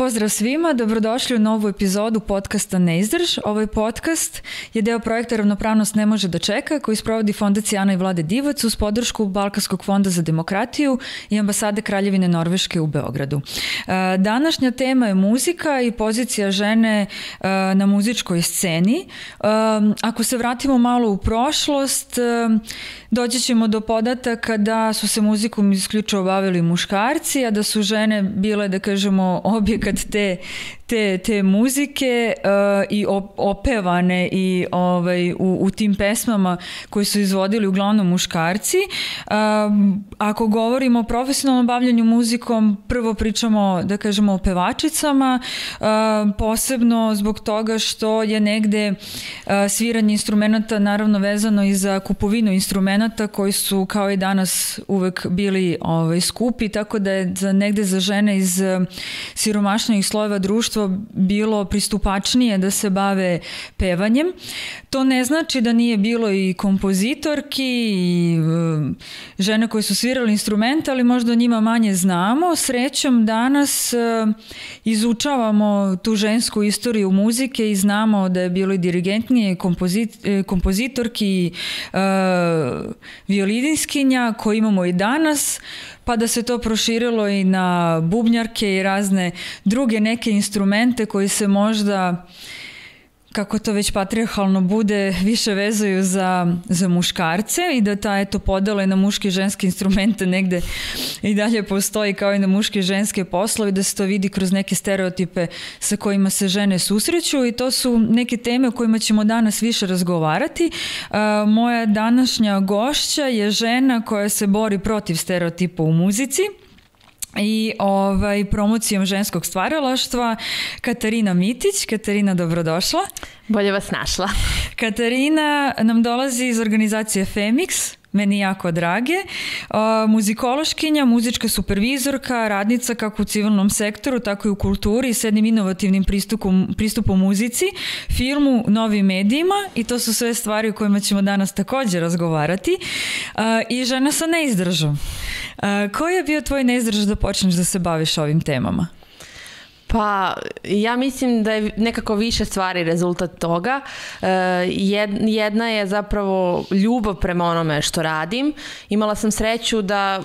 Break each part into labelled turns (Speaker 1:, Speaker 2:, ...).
Speaker 1: Pozdrav svima, dobrodošli u novu epizodu podcasta Ne izdrž. Ovaj podcast je deo projekta Ravnopravnost ne može da čeka, koji sprovodi Fondacija Ana i Vlade Divac uz podršku Balkanskog fonda za demokratiju i ambasade Kraljevine Norveške u Beogradu. Današnja tema je muzika i pozicija žene na muzičkoj sceni. Ako se vratimo malo u prošlost, doći ćemo do podataka da su se muzikom isključivo bavili muškarci, a da su žene bile, da kažemo, objekat te muzike i opevane i u tim pesmama koje su izvodili uglavnom muškarci. Ako govorimo o profesionalnom bavljanju muzikom, prvo pričamo, da kažemo, o pevačicama, posebno zbog toga što je negde sviranje instrumenta naravno vezano i za kupovinu instrumenta koji su kao i danas uvek bili skupi, tako da je negde za žene iz siromašnijih slojeva društva bilo pristupačnije da se bave pevanjem. To ne znači da nije bilo i kompozitorki i žene koje su svirali instrumente, ali možda o njima manje znamo. Srećom danas izučavamo tu žensku istoriju muzike i znamo da je bilo i dirigentnije, kompozitorki, violiniskinja koje imamo i danas, pa da se to proširilo i na bubnjarke i razne druge neke instrumente koji se možda, kako to već patrijarhalno bude, više vezuju za muškarce i da ta podela na muške i ženske instrumente negde i dalje postoji kao i na muške i ženske poslove, da se to vidi kroz neke stereotipe sa kojima se žene susreću i to su neke teme o kojima ćemo danas više razgovarati. Moja današnja gošća je žena koja se bori protiv stereotipa u muzici i promocijom ženskog stvaralaštva, Katarina Mitić. Katarina, dobrodošla.
Speaker 2: Bolje vas našla.
Speaker 1: Katarina nam dolazi iz organizacije Femix, meni jako drage, muzikološkinja, muzička supervizorka, radnica kako u civilnom sektoru, tako i u kulturi s jednim inovativnim pristupom muzici, filmu, novim medijima i to su sve stvari o kojima ćemo danas također razgovarati. I žena sa neizdržom. Koji je bio tvoj neizdrž da počneš da se baviš ovim temama?
Speaker 2: Pa ja mislim da je nekako više stvari rezultat toga. Jedna je zapravo ljubav prema onome što radim. Imala sam sreću da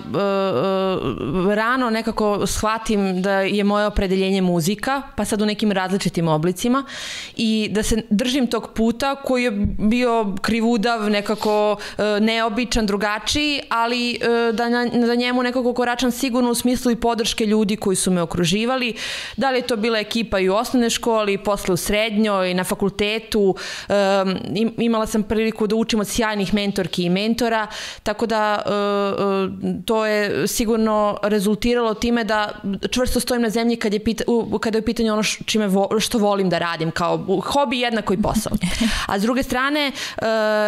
Speaker 2: rano nekako shvatim da je moje opredeljenje muzika, pa sad u nekim različitim oblicima i da se držim tog puta koji je bio krivudav, nekako neobičan, drugačiji, ali da njemu nekako koračam sigurno u smislu i podrške ljudi koji su me okruživali. Da li je to bila ekipa i u osnovnoj školi, posle u srednjoj, na fakultetu. Imala sam priliku da učim od sjajnih mentorki i mentora, tako da to je sigurno rezultiralo time da čvrsto stojim na zemlji kada je u pitanju ono što volim da radim, kao hobi jednako i posao. A s druge strane,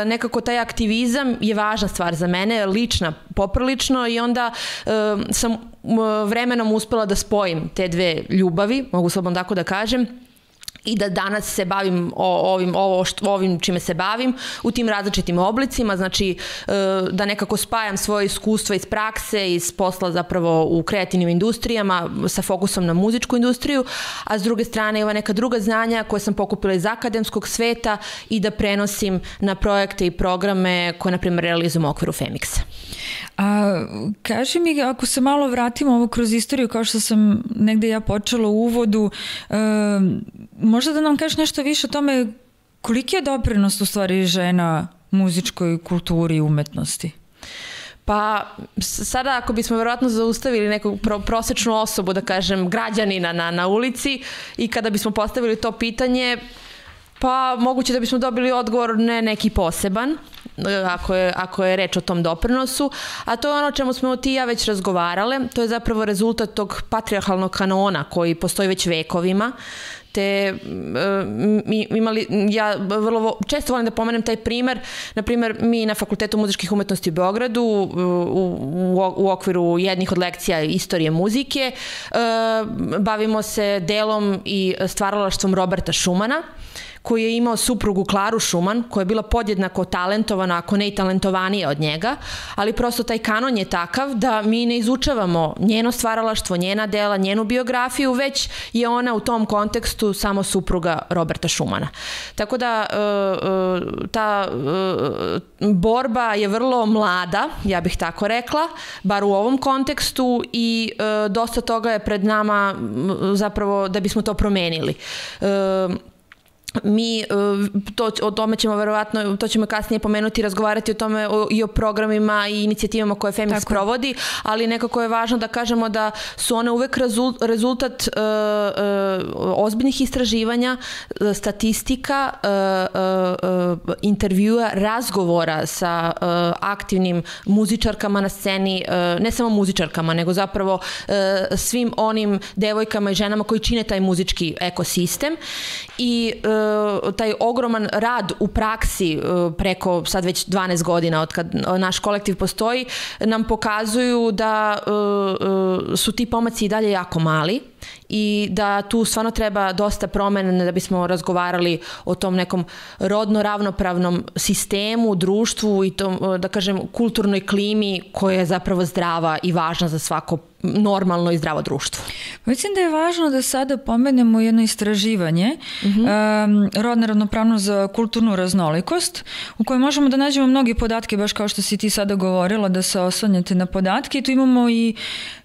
Speaker 2: nekako taj aktivizam je važna stvar za mene, lična, poprilično, i onda sam vremenom uspela da spojim te dve ljubavi, mogu slobodno tako da kažem, i da danas se bavim ovim čime se bavim u tim različitim oblicima, znači da nekako spajam svoje iskustva iz prakse, iz posla zapravo u kreativnim industrijama sa fokusom na muzičku industriju, a s druge strane ova neka druga znanja koje sam pokupila iz akademskog sveta i da prenosim na projekte i programe koje, na primjer, realizujem u okviru Femixa.
Speaker 1: A kaži mi, ako se malo vratimo ovo kroz istoriju, kao što sam negde ja počela u uvodu, možda da nam kažeš nešto više o tome koliki je doprinos u stvari žena muzičkoj kulturi i umetnosti?
Speaker 2: Pa sada ako bismo verovatno zaustavili neku prosečnu osobu, da kažem građanina na ulici, i kada bismo postavili to pitanje, pa moguće da bismo dobili odgovor ne neki poseban, ako je reč o tom doprinosu, a to je ono o čemu smo ti i ja već razgovarale. To je zapravo rezultat tog patrijarhalnog kanona koji postoji već vekovima, te ja vrlo često volim da pomenem taj primer. Na primer, mi na Fakultetu muzičkih umetnosti u Beogradu u okviru jednih od lekcija istorije muzike bavimo se delom i stvaralaštvom Roberta Šumana, koji je imao suprugu Klaru Šuman, koja je bila podjednako talentovana, ako ne i talentovanija od njega, ali prosto taj kanon je takav da mi ne izučavamo njeno stvaralaštvo, njena dela, njenu biografiju, već je ona u tom kontekstu samo supruga Roberta Šumana. Tako da ta borba je vrlo mlada, ja bih tako rekla, bar u ovom kontekstu, i dosta toga je pred nama zapravo da bismo to promenili. Mi, o tome ćemo verovatno, to ćemo kasnije pomenuti, razgovarati o tome i o programima i inicijativama koje Femix provodi, ali nekako je važno da kažemo da su one uvek rezultat ozbiljnih istraživanja, statistika, intervjua, razgovora sa aktivnim muzičarkama na sceni, ne samo muzičarkama, nego zapravo svim onim devojkama i ženama koji čine taj muzički ekosistem, i taj ogroman rad u praksi preko sad već 12 godina od kad naš kolektiv postoji nam pokazuju da su ti pomaci i dalje jako mali i da tu stvarno treba dosta promena da bismo razgovarali o tom nekom rodno ravnopravnom sistemu, društvu i tom, da kažem, kulturnoj klimi koja je zapravo zdrava i važna za svako normalno i zdravo društvo.
Speaker 1: Mislim da je važno da sada pomenemo jedno istraživanje rodna ravnopravnost za kulturnu raznolikost, u kojoj možemo da nađemo mnogi podatke, baš kao što si ti sada govorila, da se oslanjate na podatke. I tu imamo i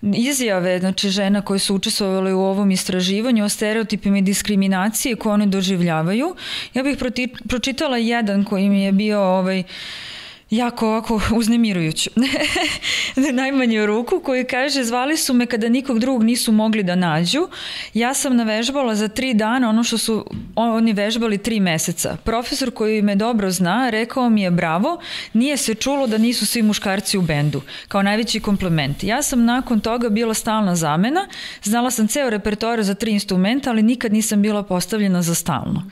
Speaker 1: izjave, znači, žena koje su učestvovale u ovom istraživanju o stereotipima i diskriminacije koje one doživljavaju. Ja bih pročitala jedan koji mi je bio jako ovako uznemirujući. Najmanje ruku, koji kaže: zvali su me kada nikog drugog nisu mogli da nađu. Ja sam navežbala za 3 dana ono što su oni vežbali 3 meseca. Profesor koji me dobro zna rekao mi je bravo, nije se čulo da nisu svi muškarci u bendu. Kao najveći komplement. Ja sam nakon toga bila stalna zamena, znala sam ceo repertoar za 3 instrumenta, ali nikad nisam bila postavljena za stalno.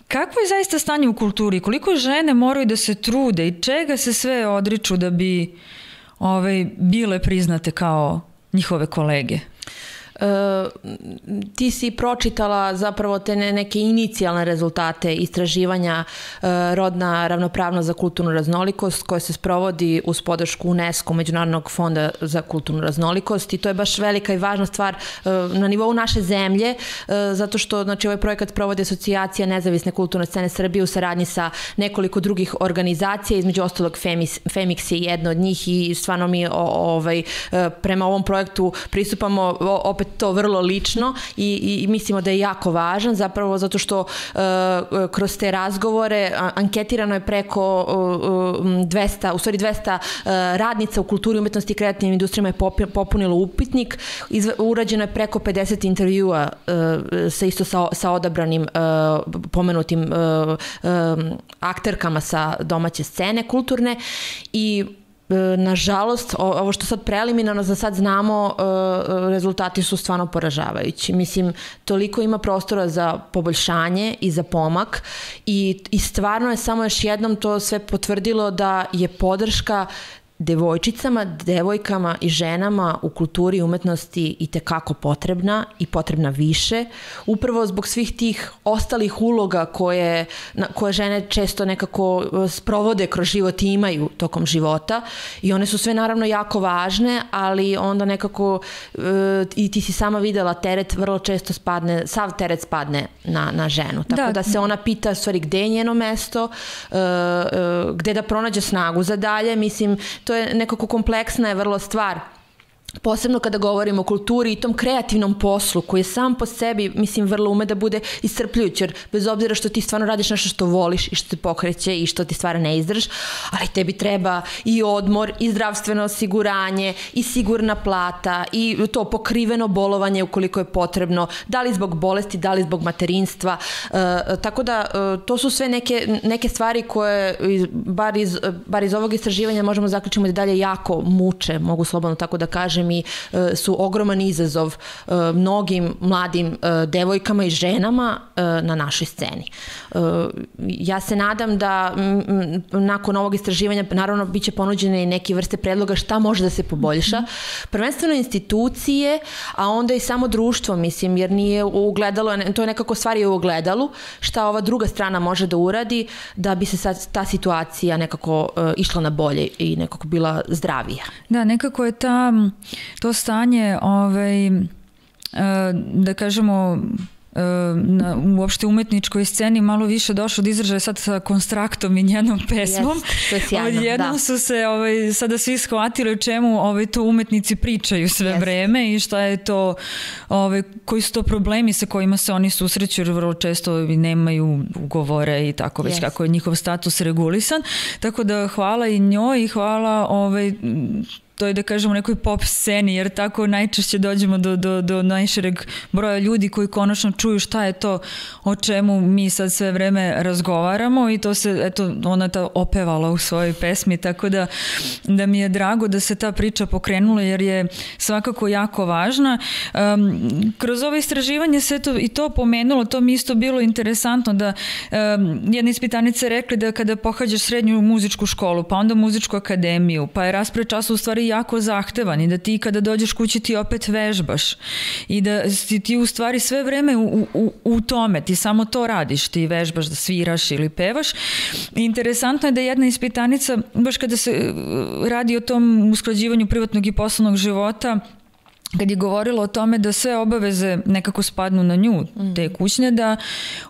Speaker 1: Kakvo je zaista stanje u kulturi? Koliko žene moraju da se trude i čega se sve odriču da bi bile priznate kao njihove kolege?
Speaker 2: Ti si pročitala zapravo te neke inicijalne rezultate istraživanja rodna ravnopravnost za kulturnu raznolikost koje se sprovodi uz podršku UNESCO, Međunarodnog fonda za kulturnu raznolikost, i to je baš velika i važna stvar na nivou naše zemlje, zato što, znači, ovaj projekat provodi Asocijacija nezavisne kulturne scene Srbije u saradnji sa nekoliko drugih organizacija, između ostalog Femix je jedna od njih, i stvarno mi prema ovom projektu pristupamo opet to vrlo lično i mislimo da je jako važan, zapravo zato što kroz te razgovore anketirano je preko 200 radnica u kulturi, umetnosti i kreativnim industrijama je popunilo upitnik, urađeno je preko 50 intervjua sa odabranim pomenutim akterkama sa domaće scene kulturne, i nažalost, ovo što sad preliminarno za sad znamo, rezultati su stvarno poražavajući. Mislim, toliko ima prostora za poboljšanje i za pomak, i stvarno je samo još jednom to sve potvrdilo da je podrška devojčicama, devojkama i ženama u kulturi i umetnosti i tekako potrebna, i potrebna više, upravo zbog svih tih ostalih uloga koje žene često nekako sprovode kroz život i imaju tokom života, i one su sve naravno jako važne, ali onda nekako, i ti si sama videla, teret vrlo često spadne, sav teret spadne na ženu, tako da se ona pita stvari gde je njeno mesto, gde da pronađe snagu za dalje. Mislim, to je nekako kompleksna je vrlo stvar, posebno kada govorimo o kulturi i tom kreativnom poslu koji je sam po sebi, mislim, vrlo ume da bude iscrpljujući, jer bez obzira što ti stvarno radiš nešto što voliš i što te pokreće i što ti stvara neizdrž, ali tebi treba i odmor, i zdravstveno osiguranje, i sigurna plata, i to pokriveno bolovanje ukoliko je potrebno, da li zbog bolesti, da li zbog materinstva, tako da to su sve neke stvari koje bar iz ovog istraživanja možemo zaključiti da dalje jako muče, mogu slobodno tako da kažem, kažem, i su ogroman izazov mnogim mladim devojkama i ženama na našoj sceni. Ja se nadam da nakon ovog istraživanja naravno bit će ponuđene i neke vrste predloga šta može da se poboljša. Prvenstveno institucije, a onda i samo društvo, mislim, jer nije ugledalo, to je nekako stvari u ogledalu, šta ova druga strana može da uradi da bi se sad ta situacija nekako išla na bolje i nekako bila zdravija.
Speaker 1: Da, nekako je to stanje, da kažemo, uopšte umetničkoj sceni malo više došlo do izražaja sad sa Konstraktom i njenom pesmom.
Speaker 2: To je sjajno,
Speaker 1: Odjednom su se sada svi shvatili o čemu to umetnici pričaju sve vreme i šta je to, koji su to problemi sa kojima se oni susreću, jer vrlo često nemaju ugovore i tako već kako je njihov status regulisan. Tako da hvala i njoj i hvala to je da kažemo nekoj pop sceni, jer tako najčešće dođemo do najšireg broja ljudi koji konačno čuju šta je to o čemu mi sad sve vreme razgovaramo i to se, eto, ona ta opevala u svojoj pesmi, tako da mi je drago da se ta priča pokrenula jer je svakako jako važna. Kroz ovo istraživanje se i to pomenulo, to mi isto bilo interesantno da jedna ispitanica je rekla da kada pohađaš srednju muzičku školu, pa onda muzičku akademiju, pa je raspored časa u stvari jako zahtevan i da ti kada dođeš kući ti opet vežbaš i da si ti u stvari sve vreme u tome, ti samo to radiš, ti vežbaš da sviraš ili pevaš. Interesantno je da jedna ispitanica, baš kada se radi o tom usklađivanju privatnog i poslovnog života, kad je govorila o tome da sve obaveze nekako spadnu na nju, te kućne, da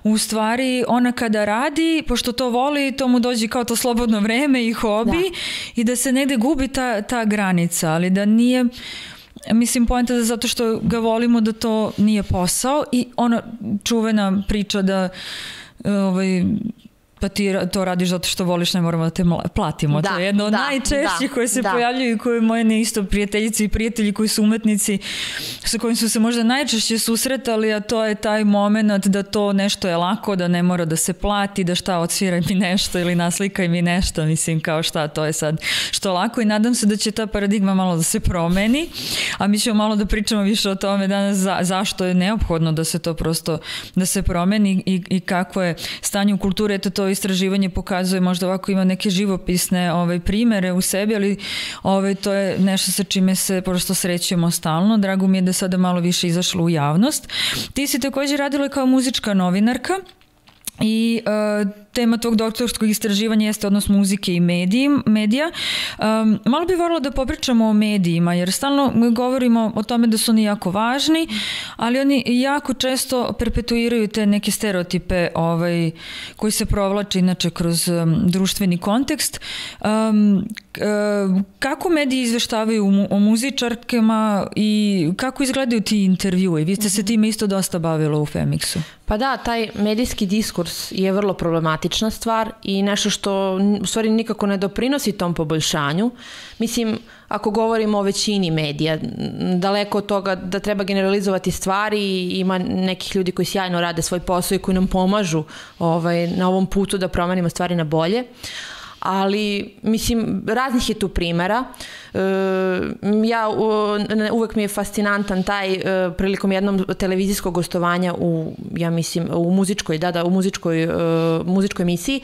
Speaker 1: u stvari ona kada radi, pošto to voli, to mu dođe kao to slobodno vreme i hobi i da se negde gubi ta granica, ali da nije, mislim, poenta da zato što ga volimo da to nije posao i ona čuvena priča da pa ti to radiš zato što voliš, ne moramo da te platimo. To je jedno od najčešćih koje se pojavljuju i koje moje isto prijateljice i prijatelji koji su umetnici sa kojim su se možda najčešće susretali, a to je taj moment da to nešto je lako, da ne mora da se plati, da šta odsviraj mi nešto ili naslikaj mi nešto, mislim kao šta, to je sad što lako i nadam se da će ta paradigma malo da se promeni, a mi ćemo malo da pričamo više o tome danas zašto je neophodno da se to prosto, da se promeni i kako je stanje u kulturi. Eto, to istraživanje pokazuje, možda ovako ima neke živopisne primere u sebi, ali to je nešto sa čime se prosto srećemo stalno. Drago mi je da sada malo više izašlo u javnost. Ti si također radila kao muzička novinarka i tema tog doktorskog istraživanja jeste odnos muzike i medija. Malo bih voljela da popričamo o medijima, jer stalno govorimo o tome da su oni jako važni, ali oni jako često perpetuiraju te neke stereotipe koji se provlače inače kroz društveni kontekst. Kako mediji izveštavaju o muzičarkama i kako izgledaju ti intervjui? Vi ste se time isto dosta bavila u Femixu.
Speaker 2: Pa da, taj medijski diskurs je vrlo problematična stvar i nešto što u stvari nikako ne doprinosi tom poboljšanju. Mislim, ako govorimo o većini medija, daleko od toga da treba generalizovati stvari, ima nekih ljudi koji sjajno rade svoj posao i koji nam pomažu na ovom putu da promenimo stvari na bolje. Ali, mislim, raznih je tu primera. Uvek mi je fascinantan taj prilikom jednog televizijskog gostovanja u muzičkoj emisiji.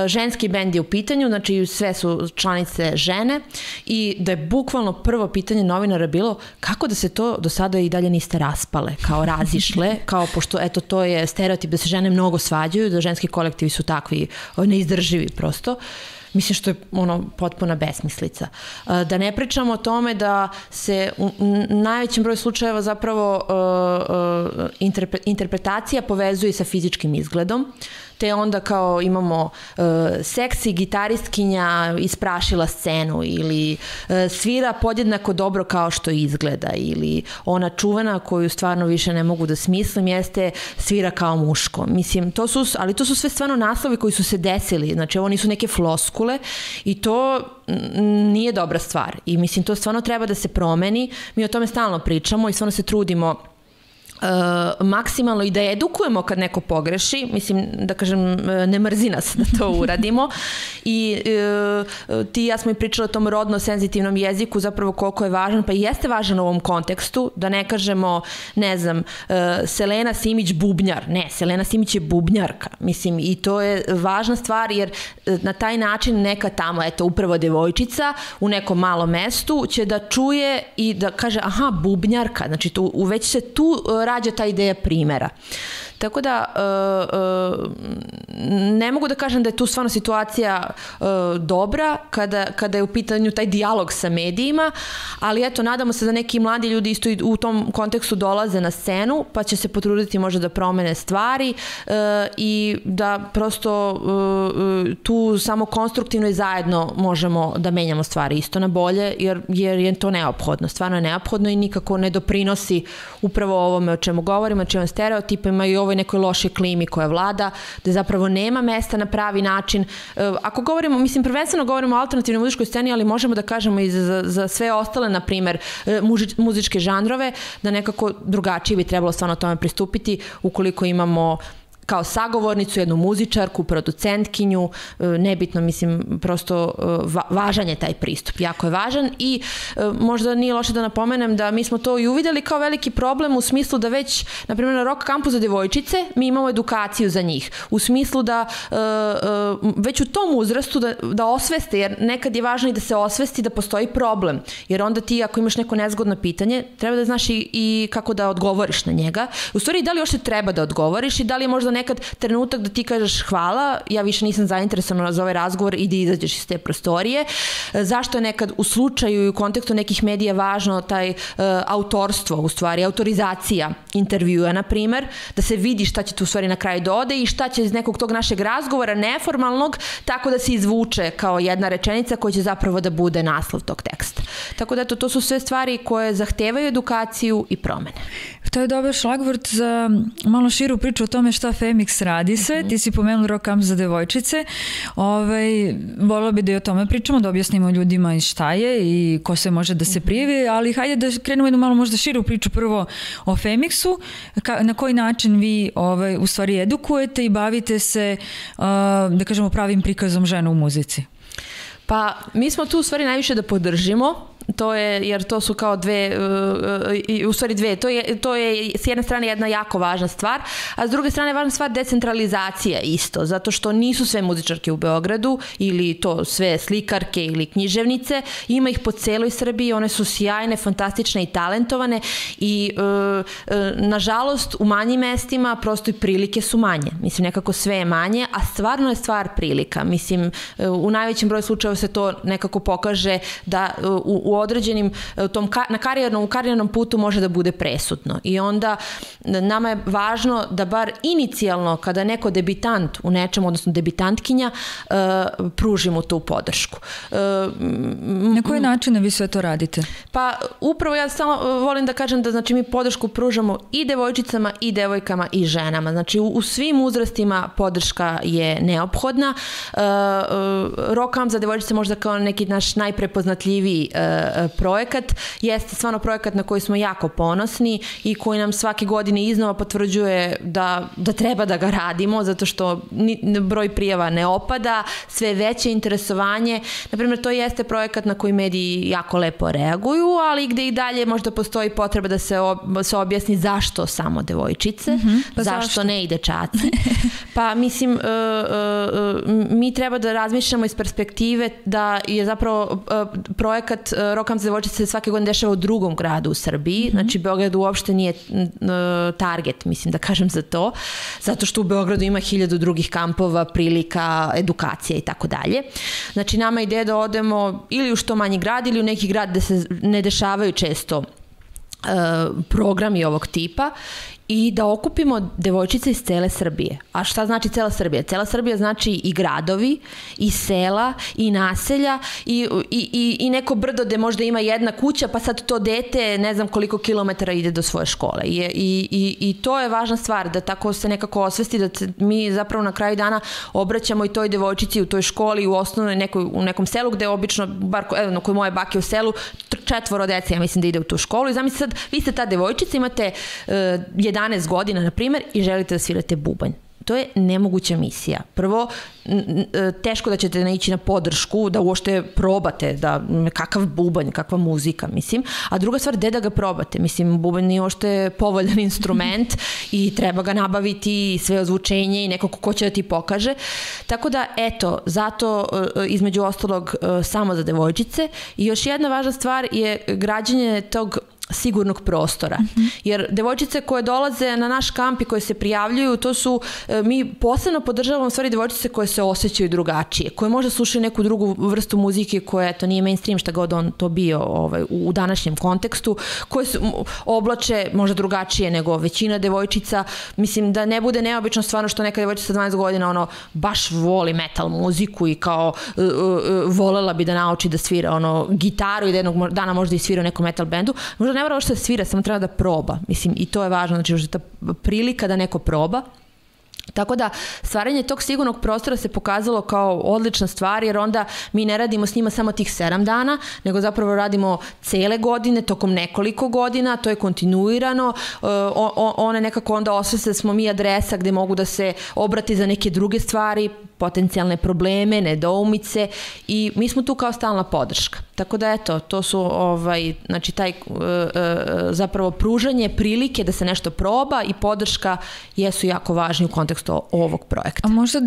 Speaker 2: Ženski bend je u pitanju, znači sve su članice žene i da je bukvalno prvo pitanje novinara bilo kako da se to do sada i dalje niste raspale, kao razišle, kao pošto eto to je stereotip da se žene mnogo svađaju, da ženski kolektivi su takvi neizdrživi prosto. Mislim što je potpuna besmislica. Da ne pričamo o tome da se u najvećem broju slučajeva zapravo interpretacija povezuje sa fizičkim izgledom, te onda kao imamo seksi gitaristkinja isprašila scenu ili svira podjednako dobro kao što izgleda ili ona čuvena koju stvarno više ne mogu da smislim jeste svira kao muško. Mislim, ali to su sve stvarno naslovi koji su se desili, znači ovo nisu neke floskule i to nije dobra stvar i mislim to stvarno treba da se promeni. Mi o tome stalno pričamo i stvarno se trudimo maksimalno i da edukujemo kad neko pogreši, mislim da kažem ne mrzi nas da to uradimo i ti i ja smo i pričali o tom rodno senzitivnom jeziku zapravo koliko je važan, pa i jeste važan u ovom kontekstu, da ne kažemo ne znam, Selena Simić bubnjar, ne, Selena Simić je bubnjarka, mislim i to je važna stvar jer na taj način neka tamo, eto upravo devojčica u nekom malom mestu će da čuje i da kaže aha bubnjarka, znači već se tu rađa ta ideja primera. Tako da ne mogu da kažem da je tu stvarno situacija dobra kada je u pitanju taj dijalog sa medijima, ali eto nadamo se da neki mladi ljudi isto u tom kontekstu dolaze na scenu pa će se potruditi možda da promene stvari i da prosto tu samo konstruktivno i zajedno možemo da menjamo stvari isto na bolje jer je to neophodno, stvarno je neophodno i nikako ne doprinosi upravo ovome o čemu govorimo, o čemu stereotipima i ovoj nekoj lošoj klimi koja vlada, da zapravo nema mesta na pravi način. Ako govorimo, mislim prvenstveno govorimo o alternativnoj muzičkoj sceni, ali možemo da kažemo i za sve ostale, na primer, muzičke žanrove, da nekako drugačije bi trebalo stvarno tome pristupiti ukoliko imamo kao sagovornicu, jednu muzičarku, producentkinju, nebitno, mislim, prosto važan je taj pristup, jako je važan i možda nije loše da napomenem da mi smo to i uvideli kao veliki problem u smislu da već, na primjer, na rock kampu za devojčice mi imamo edukaciju za njih, u smislu da već u tom uzrastu da osveste, jer nekad je važno i da se osvesti da postoji problem, jer onda ti ako imaš neko nezgodno pitanje, treba da znaš i kako da odgovoriš na njega. U stvari, da li još treba da odgovoriš i da li je možda nekad trenutak da ti kažeš hvala, ja više nisam zainteresovana za ovaj razgovor i da izađeš iz te prostorije. Zašto je nekad u slučaju i u kontekstu nekih medija važno taj autorstvo, u stvari, autorizacija intervjua, na primer, da se vidi šta će tu u stvari na kraju dode i šta će iz nekog tog našeg razgovora neformalnog tako da se izvuče kao jedna rečenica koja će zapravo da bude naslov tog teksta. Tako da to su sve stvari koje zahtevaju edukaciju i promene.
Speaker 1: To je dobar šlagvort za malo širu priču o tome šta Femix radi sve. Ti si pomenula Rock Camp za devojčice. Volila bi da i o tome pričamo, da objasnimo ljudima i šta je i ko se može da se prijavi, ali hajde da krenemo jednu malo možda širu priču prvo o Femixu. Na koji način vi u stvari edukujete i bavite se, da kažemo, pravim prikazom žena u muzici?
Speaker 2: Pa mi smo tu u stvari najviše da podržimo, jer to su kao dve, to je s jedne strane jedna jako važna stvar, a s druge strane je važna stvar decentralizacija isto, zato što nisu sve muzičarke u Beogradu ili to sve slikarke ili književnice, ima ih po celoj Srbiji, one su sjajne, fantastične i talentovane i nažalost u manjim mestima prosto i prilike su manje, mislim nekako sve je manje, a stvarno je stvar prilika, mislim u najvećem broju slučajeva se to nekako pokaže da u određenim na karijernom putu može da bude presudno i onda nama je važno da bar inicijalno kada neko debitant u nečemu, odnosno debitantkinja, pružimo tu podršku.
Speaker 1: Na koji način vi sve to radite?
Speaker 2: Pa upravo ja samo volim da kažem da znači mi podršku pružamo i devojčicama i devojkama i ženama. Znači u svim uzrastima podrška je neophodna. Rock Camp za devojčice možda kao neki naš najprepoznatljiviji projekat jeste stvarno projekat na koji smo jako ponosni i koji nam svake godine iznova potvrđuje da treba da ga radimo zato što broj prijava ne opada, sve veće interesovanje. Naprimjer, to jeste projekat na koji mediji jako lepo reaguju, ali gde i dalje možda postoji potreba da se objasni zašto samo devojčice,
Speaker 1: pa
Speaker 2: zašto ne i dečaci. Pa mislim, mi treba da razmišljamo iz perspektive da je zapravo projekat Rock Camp za devojčice se svake godine dešava u drugom gradu u Srbiji, znači Beograd uopšte nije target, mislim da kažem za to, zato što u Beogradu ima 1000 drugih kampova, prilika, edukacija i tako dalje. Znači nama je ideja da odemo ili u što manji grad ili u neki grad gde se ne dešavaju često programi ovog tipa i da okupimo devojčice iz cele Srbije. A šta znači cela Srbija? Cela Srbija znači i gradovi, i sela, i naselja, i neko brdo gde možda ima jedna kuća, pa sad to dete ne znam koliko kilometara ide do svoje škole. I to je važna stvar, da tako se nekako osvesti, da mi zapravo na kraju dana obraćamo i toj devojčici u toj školi, u osnovnoj u nekom selu, gde obično, bar kod moje bake u selu, 4 dece, ja mislim da ide u tu školu i zamislite sad, vi ste ta devojčica, imate 11 godina, na primjer, i želite da svirate bubanj. To je nemoguća misija. Prvo, teško da ćete naići na podršku, da uopšte probate, da kakav bubanj, kakva muzika, mislim. A druga stvar, gde da ga probate? Mislim, bubanj nije uopšte povoljan instrument i treba ga nabaviti, sve ozvučenje i neko ko će da ti pokaže. Tako da, eto, zato između ostalog samo za devojčice. I još jedna važna stvar je građenje tog sigurnog prostora. Jer devojčice koje dolaze na naš kamp i koje se prijavljuju, to su, mi posebno podržavamo stvari devojčice koje se osjećaju drugačije, koje možda slušaju neku drugu vrstu muzike koja, eto, nije mainstream, šta god on to bio u današnjem kontekstu, koje se oblače možda drugačije nego većina devojčica. Mislim, da ne bude neobično stvarno što neka devojčica 12 godina baš voli metal muziku i kao volela bi da nauči da svira gitaru i da jednog dana možda i svira u nekom metal bendu. Možda ne mora što da svira, samo treba da proba. Mislim, i to je važno, znači možda ta prilika da neko proba. Tako da stvaranje tog sigurnog prostora se pokazalo kao odlična stvar, jer onda mi ne radimo s njima samo tih 7 dana, nego zapravo radimo cele godine, tokom nekoliko godina, to je kontinuirano. One nekako onda osveste da smo mi adresa gde mogu da se obrati za neke druge stvari, potencijalne probleme, nedoumice, i mi smo tu kao stalna podrška. Tako da eto, to su znači taj zapravo pružanje prilike da se nešto proba i podrška jesu jako važni u kontekstu ovog projekta.
Speaker 1: A možda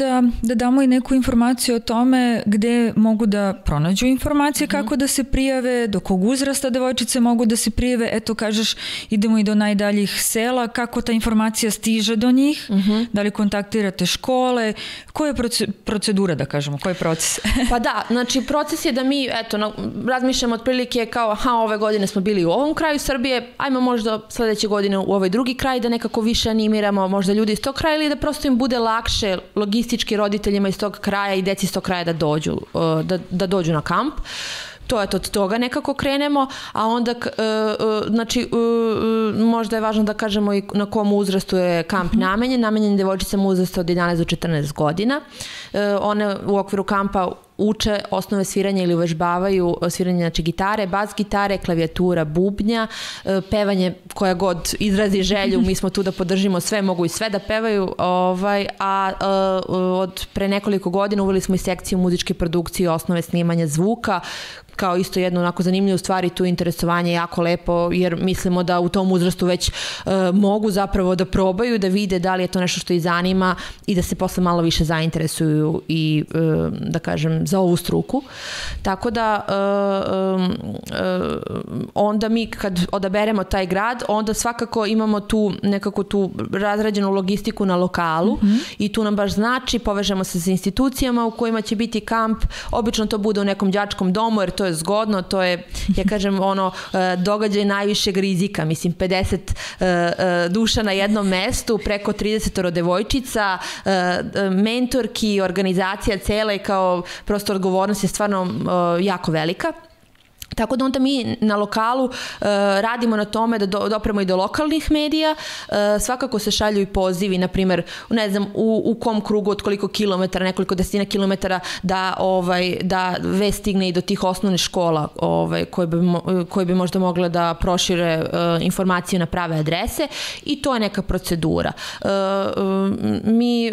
Speaker 1: da damo i neku informaciju o tome gde mogu da pronađu informacije, kako da se prijave, do kog uzrasta devojčice mogu da se prijave, eto kažeš idemo i do najdaljih sela, kako ta informacija stiže do njih, da li kontaktirate škole, koja je procedura, da kažemo, koji je proces?
Speaker 2: Pa da, znači proces je da mi, eto, razmišljamo otprilike kao, ove godine smo bili u ovom kraju Srbije, ajmo možda sledeće godine u ovaj drugi kraj da nekako više animiramo možda ljudi iz tog kraja, ili da prosto im bude lakše logistički roditeljima iz tog kraja i deci iz tog kraja da dođu na kamp. To je od toga nekako krenemo, a onda znači možda je važno da kažemo i na kom uzrastu je kamp namenjen devojčicama uzrasta od 11 do 14 godina. One u okviru kampa uče osnove sviranja ili uvežbavaju sviranje, znači gitare, bas gitare, klavijatura, bubnja, pevanje koja god izrazi želju, mi smo tu da podržimo sve, mogu i sve da pevaju, a od pre nekoliko godina uveli smo i sekciju muzičke produkcije, osnove snimanja zvuka, kao isto jednu onako zanimljivu stvar, i tu interesovanje je jako lepo, jer mislimo da u tom uzrastu već mogu zapravo da probaju, da vide da li je to nešto što ih zanima i da se posle malo više zainteresuju i da kažem za ovu struku. Tako da onda mi kad odaberemo taj grad, onda svakako imamo tu nekako tu razrađenu logistiku na lokalu i tu nam baš znači, povežemo se sa institucijama u kojima će biti kamp, obično to bude u nekom đačkom domu, jer to je zgodno, to je, ja kažem, događaj najvišeg rizika, mislim 50 duša na jednom mestu, preko 30 devojčica, mentorki, organizacija cela i kao prosto odgovornost je stvarno jako velika. Tako da onda mi na lokalu radimo na tome da dopremo i do lokalnih medija, svakako se šalju i pozivi, na primjer, ne znam, u kom krugu od koliko kilometara, nekoliko desetina kilometara da vest stigne i do tih osnovnih škola koje bi možda mogle da prošire informacije na prave adrese, i to je neka procedura. Mi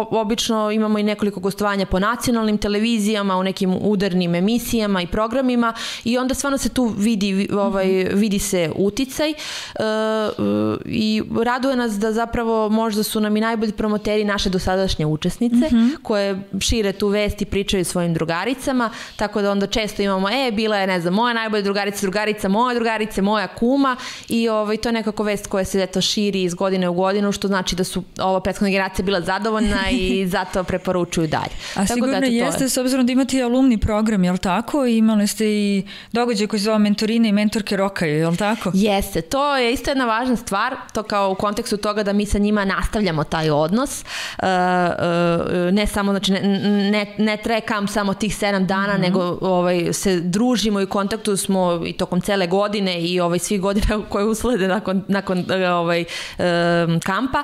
Speaker 2: obično imamo i nekoliko gostovanja po nacionalnim televizijama, u nekim udarnim emisijama i programima, i onda stvarno se tu vidi se uticaj i raduje nas da zapravo možda su nam i najbolji promoteri naše dosadašnje učesnice koje šire tu vest i pričaju svojim drugaricama, tako da onda često imamo, bila je, ne znam, moja najbolja drugarica moje drugarice, moja kuma, i to je nekako vest koja se širi iz godine u godinu, što znači da su ova prethodna generacija bila zadovoljna i zato preporučuju dalje.
Speaker 1: A sigurno jeste, s obzirom da imate i alumni program, jel tako? Imali ste i događaj koji se zove Mentorine i mentorke rokaju, je li tako?
Speaker 2: Jeste, to je isto jedna važna stvar, to kao u kontekstu toga da mi sa njima nastavljamo taj odnos, ne samo, znači ne traje kamp samo tih 7 dana, nego se družimo i u kontaktu smo i tokom cele godine i svih godina koje uslede nakon kampa.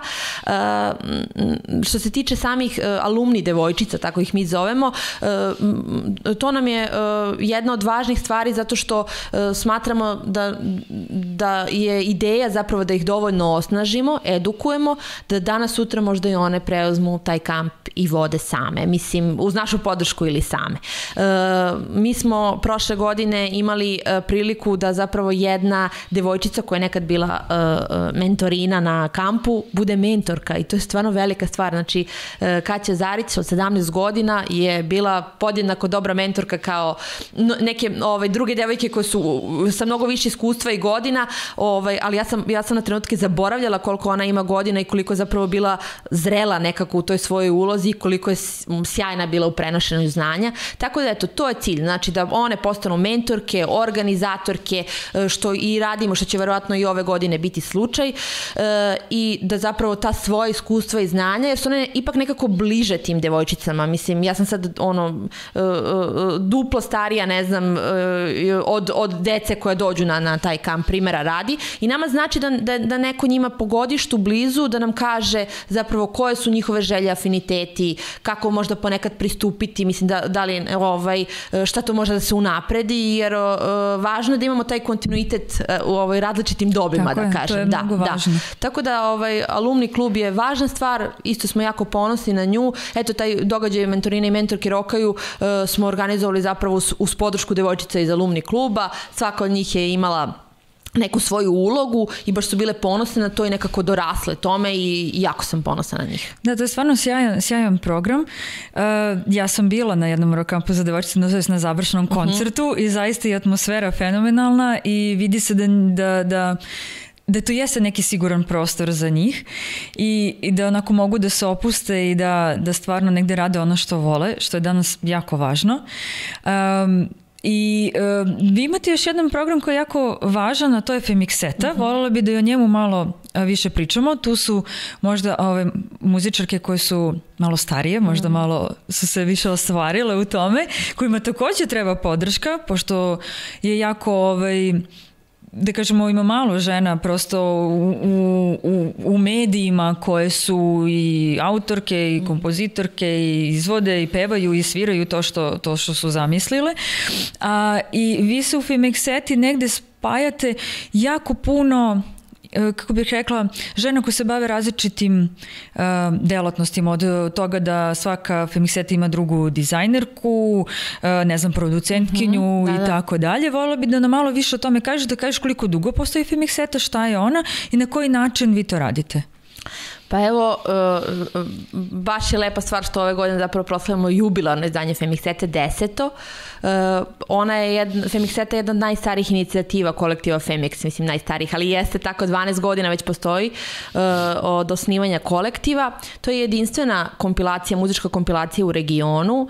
Speaker 2: Što se tiče samih alumni devojčica, tako ih mi zovemo, to nam je jedna od važnih stvari stvari zato što smatramo da je ideja zapravo da ih dovoljno osnažimo, edukujemo, da danas sutra možda i one preuzmu taj kamp i vode same, mislim uz našu podršku ili same. Mi smo prošle godine imali priliku da zapravo jedna devojčica koja je nekad bila mentorina na kampu bude mentorka i to je stvarno velika stvar. Znači Kaća Zarić od 17 godina je bila podjednako dobra mentorka kao neke druge devojke koje su sa mnogo više iskustva i godina, ali ja sam na trenutke zaboravljala koliko ona ima godina i koliko je zapravo bila zrela nekako u toj svojoj ulozi i koliko je sjajna bila u prenošenju znanja. Tako da eto, to je cilj, znači da one postanu mentorke, organizatorke, što i radimo, što će verovatno i ove godine biti slučaj, i da zapravo ta svoja iskustva i znanja, jer su one ipak nekako bliže tim devojčicama. Mislim, ja sam sad duplo starija, ne znam, od dece koje dođu na taj kamp, primjera radi, i nama znači da neko njima po godištu blizu da nam kaže zapravo koje su njihove želje, afiniteti, kako možda ponekad pristupiti, mislim da li šta to može da se unapredi, jer važno je da imamo taj kontinuitet u različitim dobima,
Speaker 1: tako
Speaker 2: da
Speaker 1: je,
Speaker 2: kažem.
Speaker 1: to je mnogo važno.
Speaker 2: Tako da alumni klub je važna stvar, isto smo jako ponosni na nju. Eto, taj događaj mentorine i mentorke rokaju smo organizovali zapravo uz podršku devojčica iz alumni kluba. Svaka od njih je imala neku svoju ulogu i baš su bile ponosne na to i nekako dorasle tome i jako sam ponosna na njih.
Speaker 1: Da, to je stvarno sjajan program. Ja sam bila na jednom rokampu za devojčice, na završnom koncertu i zaista je atmosfera fenomenalna i vidi se da tu jeste neki siguran prostor za njih i da onako mogu da se opuste i da stvarno negde rade ono što vole, što je danas jako važno. I vi imate još jedan program koji je jako važan, a to je Femikseta. Voljela bi da i o njemu malo više pričamo. Tu su možda ove muzičarke koje su malo starije, možda malo su se više ostvarile u tome, kojima također treba podrška, pošto je jako da kažemo, ima malo žena prosto u medijima koje su i autorke i kompozitorke i izvode i pevaju i sviraju to što su zamislile. I vi se u Femikseti negde spajate jako puno, kako bih rekla, žena koje se bave različitim delatnostima, od toga da svaka Femikseta ima drugu dizajnerku, ne znam, producentkinju i tako dalje. Voljela bi da nam malo više o tome kažeš, da kažeš koliko dugo postoji Femikseta, šta je ona i na koji način vi to radite.
Speaker 2: Pa evo, baš je lepa stvar što ove godine zapravo proslavljamo jubilarno izdanje Femiksete 10. Femikseta je jedna od najstarijih inicijativa kolektiva Femiks, mislim najstarijih, ali jeste tako, 12 godina već postoji od osnivanja kolektiva. To je jedinstvena kompilacija, muzička kompilacija u regionu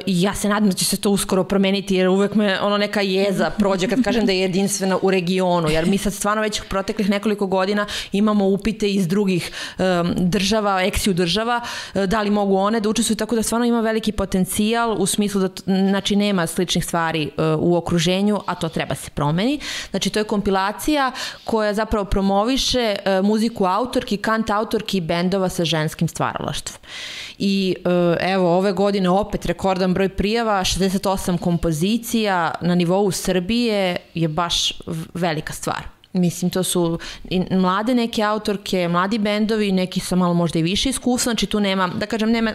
Speaker 2: i ja se nadam da će se to uskoro promeniti, jer uvek me neka jeza prođe kad kažem da je jedinstvena u regionu, jer mi sad stvarno već proteklih nekoliko godina imamo upite iz drugih država, eksiju država, da li mogu one da učestvuju, tako da stvarno ima veliki potencijal u smislu da znači nema sličnih stvari u okruženju, a to treba se promeni. Znači to je kompilacija koja zapravo promoviše muziku autorki, kant autorki i bendova sa ženskim stvaralaštvom. I evo, ove godine opet rekordan broj prijava, 68 kompozicija na nivou Srbije je baš velika stvar. Mislim, to su mlade neke autorke, mladi bendovi, neki sa malo možda i više iskustva, znači tu nema, da kažem, nema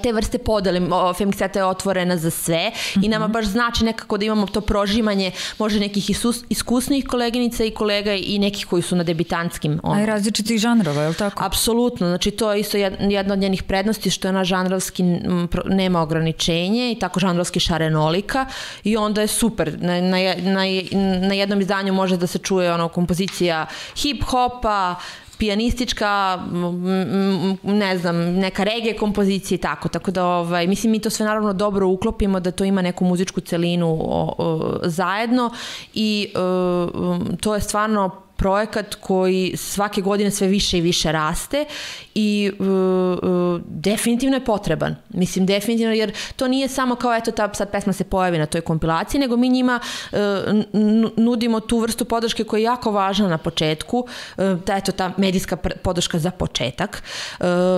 Speaker 2: te vrste podele. Femikseta je otvorena za sve i nama baš znači nekako da imamo to prožimanje možda nekih iskusnih koleginica i kolega i nekih koji su na debitantskim.
Speaker 1: A i različitih žanrova, je li tako?
Speaker 2: Apsolutno, znači to je isto jedna od njenih prednosti, što je ona žanrovski nema ograničenje i tako žanrovski šarenolika i onda je super. Na jednom izdanju može da se čuje kompozicija hip-hopa, pijanistička, ne znam, neka reggae kompozicija i tako da mislim mi to sve naravno dobro uklopimo, da to ima neku muzičku celinu zajedno i to je stvarno projekat koji svake godine sve više i više raste i definitivno je potreban. Mislim, definitivno, jer to nije samo kao eto ta sad pesma se pojavi na toj kompilaciji, nego mi njima nudimo tu vrstu podrške koja je jako važna na početku, ta medijska podrška za početak,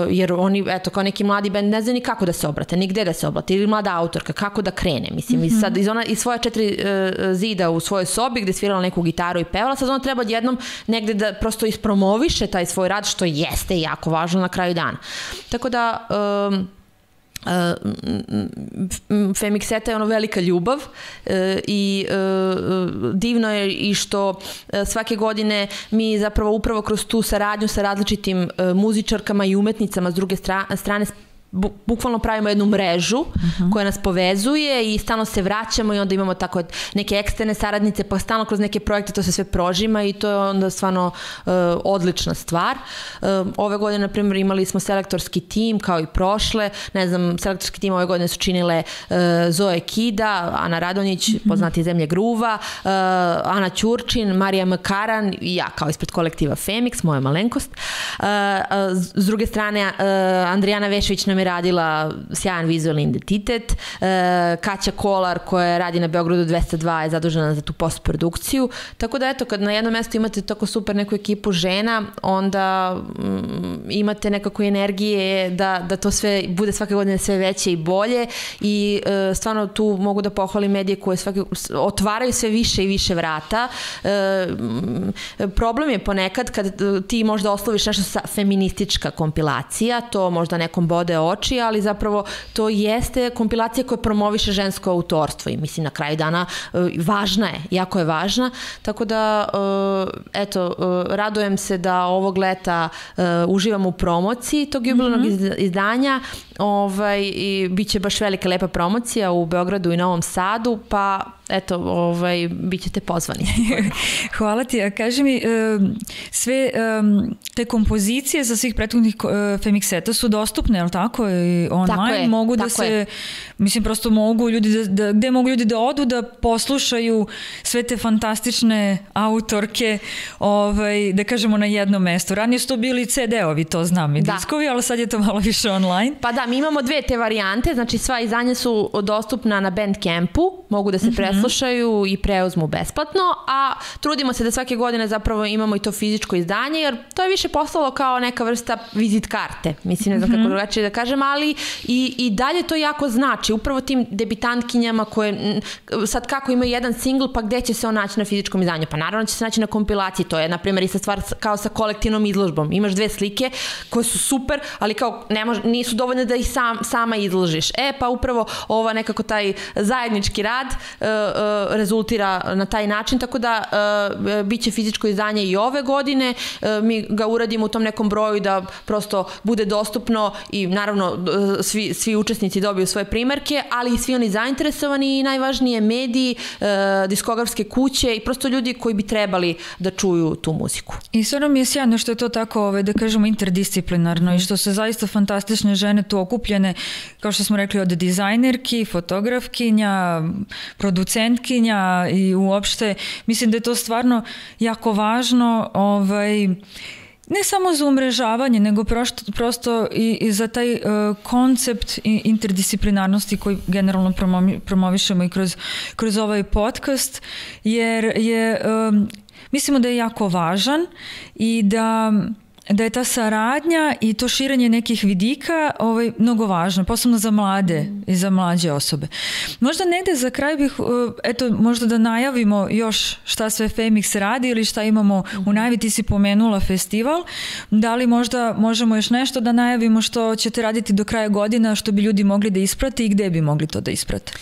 Speaker 2: jer oni, eto, kao neki mladi band ne znaju ni kako da se obrate, ni gde da se obrate, ili mlada autorka, kako da krene, mislim, i sad iz svoje 4 zida u svojoj sobi gde svirala neku gitaru i pevala, sad ona treba odjednom negde da prosto ispromoviše taj svoj rad, što jeste jako važno na kraju dana. Tako da Femikseta je ono velika ljubav i divno je i što svake godine mi zapravo upravo kroz tu saradnju sa različitim muzičarkama i umetnicama s druge strane bukvalno pravimo jednu mrežu koja nas povezuje i stalno se vraćamo i onda imamo tako neke eksterne saradnice, pa stalno kroz neke projekte to se sve prožima i to je onda stvarno odlična stvar. Ove godine, na primjer, imali smo selektorski tim kao i prošle, ne znam, selektorski tim ove godine su činile Zoe Kida, Ana Radonjić, poznati Zemlje gruva, Ana Ćurčin, Marija Makaran i ja kao ispred kolektiva Femiks, moja malenkost. S druge strane, Andrijana Vešović nam je radila sjajan vizualni identitet, Kaća Kolar koja radi na Beogradu 202 je zadužena za tu postprodukciju, tako da eto, kad na jednom mjestu imate tako super neku ekipu žena, onda imate nekako energije da to sve bude svake godine sve veće i bolje i stvarno tu mogu da pohvalim medije koje otvaraju sve više i više vrata. Problem je ponekad kad ti možda osloviš nešto sa feministička kompilacija, to možda nekom bode oči, ali zapravo to jeste kompilacija koja promoviše žensko autorstvo i mislim na kraju dana važna je, jako je važna, tako da eto, radujem se da ovog leta uživam u promociji tog jubilarnog izdanja i bit će baš velika lepa promocija u Beogradu i Novom Sadu, pa eto, bit ćete pozvani.
Speaker 1: Hvala ti. A kaži mi, sve te kompozicije za svih prethodnih Femikseta su dostupne, je li tako? I online
Speaker 2: tako je,
Speaker 1: mogu da se,
Speaker 2: je.
Speaker 1: Mislim, prosto mogu ljudi gde mogu ljudi da odu da poslušaju sve te fantastične autorke, da kažemo na jednom mestu. Ranije su to bili CD-ovi, to znam, i diskovi, ali sad je to malo više online.
Speaker 2: Pa da, mi imamo dve te varijante, znači sva izdanja su dostupna na Bandcampu, mogu da se preslušaju i preuzmu besplatno, a trudimo se da svake godine zapravo imamo i to fizičko izdanje, jer to je više postalo kao neka vrsta vizit karte, mislim, ne znam kako drugačije da kažem, ali i dalje to jako znači, upravo tim debitantkinjama koje sad kako imaju jedan singl, pa gde će se on naći na fizičkom izdanju? Pa naravno će se naći na kompilaciji, to je na primjer ista stvar kao sa kolektivnom izložbom, imaš dve slike koje su super, ali kao nisu dovoljne da ih sama izložiš. Pa upravo ova nekako taj zajednički rad rezultira na taj način, tako da bit će fizičko izdanje i ove godine, mi ga uradimo u tom nekom broju da prosto bude dostupno i naravno svi učesnici dobiju svoje primerke, ali i svi oni zainteresovani i najvažnije mediji, diskografske kuće i prosto ljudi koji bi trebali da čuju tu muziku.
Speaker 1: I stvarno mi je sjajno što je to tako, da kažemo, interdisciplinarno i što se zaista fantastične žene tu okupljene, kao što smo rekli, od dizajnerki, fotografkinja, producentkinja i uopšte, mislim da je to stvarno jako važno, ne samo za umrežavanje, nego prosto i za taj koncept interdisciplinarnosti koji generalno promovišemo i kroz ovaj podcast, jer mislimo da je jako važan i da je ta saradnja i to širenje nekih vidika mnogo važno, posebno za mlade i za mlađe osobe. Možda negde za kraj bih, možda da najavimo još šta sve Femiks radi ili šta imamo u najavi, ti si pomenula festival, da li možda možemo još nešto da najavimo što ćete raditi do kraja godina, što bi ljudi mogli da isprate i gde bi mogli to da isprate?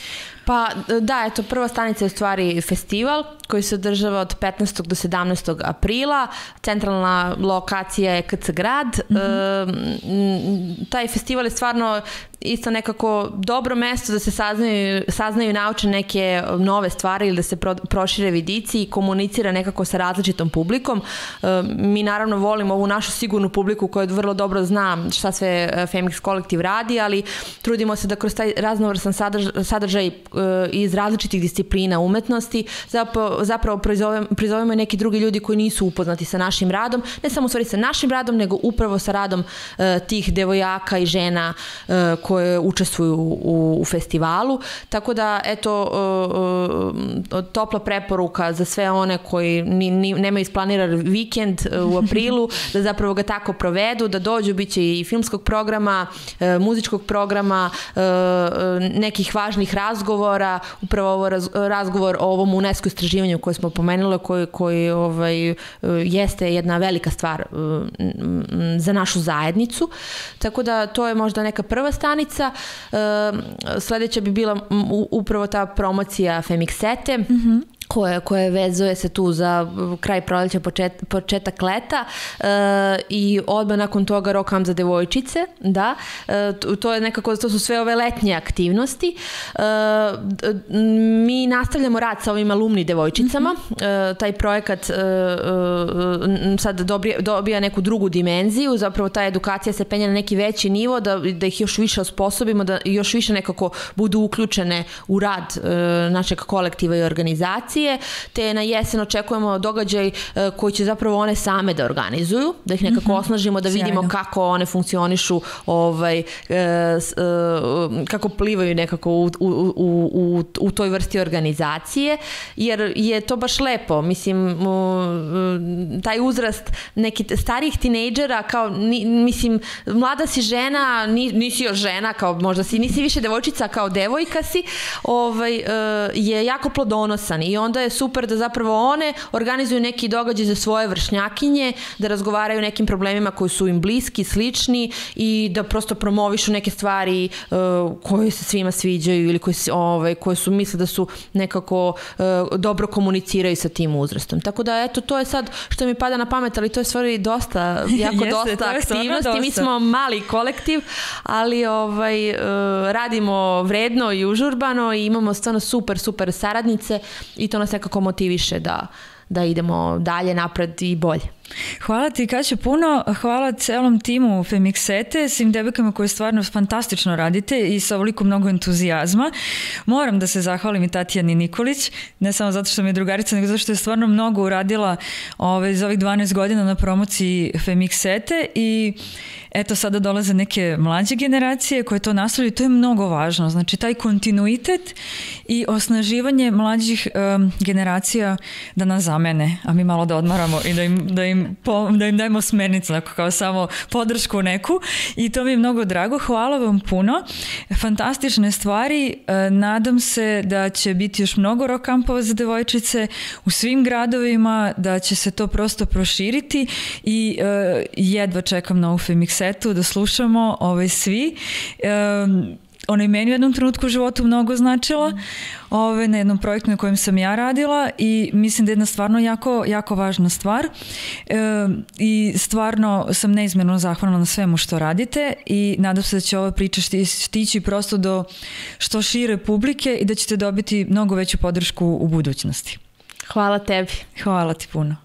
Speaker 2: Pa da, eto, prva stanica je u stvari festival koji se održava od 15. do 17. aprila. Centralna lokacija je KC Grad. Taj festival je stvarno isto nekako dobro mesto da se saznaju i nauče neke nove stvari ili da se prošire vidici i komunicira nekako sa različitom publikom. Mi naravno volimo ovu našu sigurnu publiku koja vrlo dobro zna šta sve Femix kolektiv radi, ali trudimo se da kroz taj raznovrsan sadržaj iz različitih disciplina umetnosti zapravo prizovemo i neki drugi ljudi koji nisu upoznati sa našim radom, ne samo u stvari sa našim radom, nego upravo sa radom tih devojaka i žena koje učestvuju u festivalu. Tako da, eto, topla preporuka za sve one koji nemaju isplaniran vikend u aprilu, da zapravo ga tako provedu, da dođu, bit će i filmskog programa, muzičkog programa, nekih važnih razgovora, upravo ovo razgovor o ovom UNESCO istraživanju koje smo pomenuli, koji jeste jedna velika stvar za našu zajednicu. Tako da to je možda neka prva stanica. Sledeća bi bila upravo ta promocija Femixete, koje vezuje se tu za kraj proleća, početak leta i odmah nakon toga Rock Camp za devojčice, da. To je nekako, to su sve ove letnje aktivnosti. Mi nastavljamo rad sa ovim alumni devojčicama. Taj projekat sad dobija neku drugu dimenziju, zapravo ta edukacija se penja na neki veći nivo, da ih još više osposobimo, da još više nekako budu uključene u rad našeg kolektiva i organizacije, te na jesen očekujemo događaj koji će zapravo one same da organizuju, da ih nekako osnažimo, da vidimo kako one funkcionišu, kako plivaju nekako u toj vrsti organizacije, jer je to baš lepo. Mislim, taj uzrast nekih starijih tinejdžera, kao, mislim, mlada si žena, nisi još žena, kao možda nisi više devojčica, kao devojka si, je jako plodonosan i onda je super da zapravo one organizuju neki događaj za svoje vršnjakinje, da razgovaraju o nekim problemima koji su im bliski, slični i da prosto promovišu neke stvari koje se svima sviđaju ili koje su misle da su nekako dobro komuniciraju sa tim uzrastom. Tako da, eto, to je sad što mi pada na pamet, ali to je stvari dosta, jako dosta aktivnosti. Mi smo mali kolektiv, ali radimo vredno i užurbano i imamo stvarno super saradnice i to nas nekako motiviše da idemo dalje, napred i bolje.
Speaker 1: Hvala ti, Kaća, puno. Hvala celom timu Femixete, svim devojkama koje stvarno fantastično radite i sa ovoliko mnogo entuzijazma. Moram da se zahvalim i Tatjani Nikolić, ne samo zato što mi je drugarica, nego zato što je stvarno mnogo uradila za ovih 12 godina na promociji Femixete i eto, sada dolaze neke mlađe generacije koje to nastavljaju i to je mnogo važno. Znači, taj kontinuitet i osnaživanje mlađih generacija da nas zamene, a mi malo da odmaramo i da im dajemo smernicu, kao samo podršku neku i to mi je mnogo drago. Hvala vam puno. Fantastične stvari. Nadam se da će biti još mnogo rock kampova za devojčice u svim gradovima, da će se to prosto proširiti i jedva čekam na ovu Femixetu da slušamo svi. Ona je meni u jednom trenutku u životu mnogo značila na jednom projektu na kojem sam ja radila i mislim da je jedna stvarno jako važna stvar i stvarno sam neizmjerno zahvalna na svemu što radite i nadam se da će ova priča stići prosto do što šire publike i da ćete dobiti mnogo veću podršku u budućnosti.
Speaker 2: Hvala tebi.
Speaker 1: Hvala ti puno.